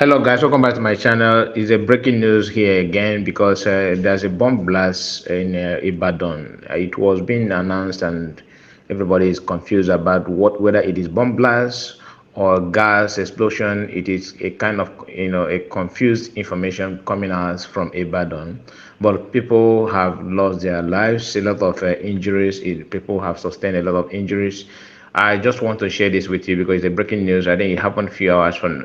Hello guys, welcome back to my channel. It's a breaking news here again because there's a bomb blast in Ibadan. It was being announced and everybody is confused about whether it is bomb blast or gas explosion. It is a kind of a confused information coming out from Ibadan. But people have lost their lives, a lot of injuries. People have sustained a lot of injuries. I just want to share this with you because it's a breaking news. I think it happened a few hours from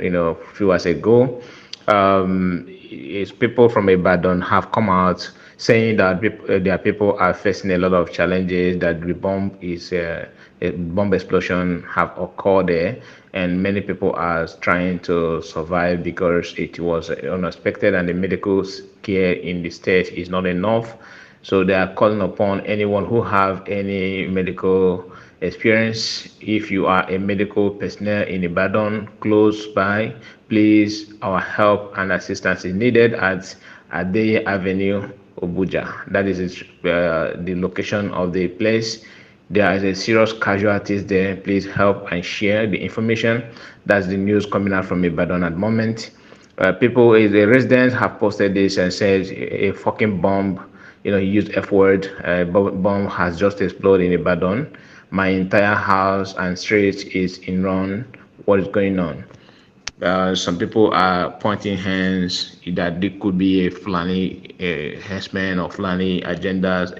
few hours ago. Is people from Ibadan have come out saying that their people are facing a lot of challenges. That the bomb is a bomb explosion have occurred there, and many people are trying to survive because it was unexpected, and the medical care in the state is not enough. So they are calling upon anyone who have any medical experience. If you are a medical personnel in Ibadan close by, please, our help and assistance is needed at Adeye Avenue, Obuja. That is the location of the place. There is a serious casualties there. Please help and share the information. That's the news coming out from Ibadan at the moment. The residents have posted this and said a fucking bomb, he used F word, bomb has just exploded in Ibadan. My entire house and street is in run. What is going on? Some people are pointing hands that there could be a Fulani herdsmen or Fulani agendas,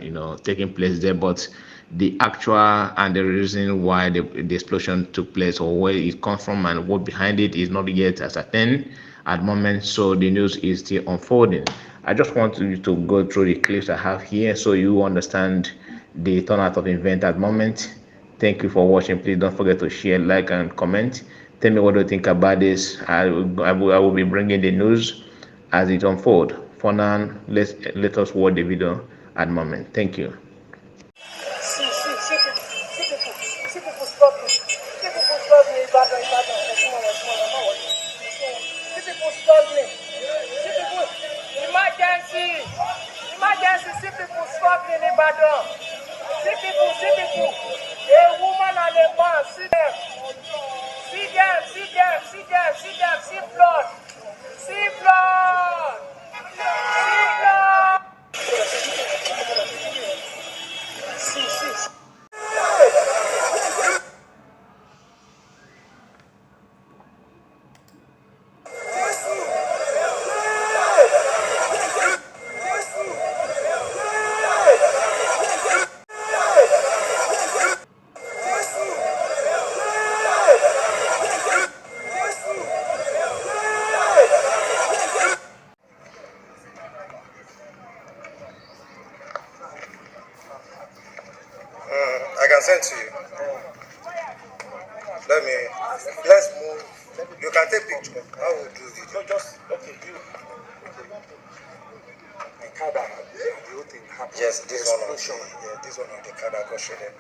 taking place there. But the actual and the reason why the explosion took place or where it comes from and what behind it is not yet ascertained at the moment. So the news is still unfolding. I just want you to go through the clips I have here so you understand the turnout of event at the moment. Thank you for watching. Please don't forget to share, like, and comment. Tell me what you think about this. I will be bringing the news as it unfolds. For now, let us watch the video at the moment. Thank you. See people struggling. See people struggling. Ibadan. See people struggling. See people. Emergency. Emergency. See people struggling in Ibadan. See people. A woman and a man. See them. See blood. See blood. See blood. See. I can send to you. Let's move. You can take picture. I will do video. Okay, you. The car that the whole thing happened. Yes, this one. Yeah, this one on the car that got shredded.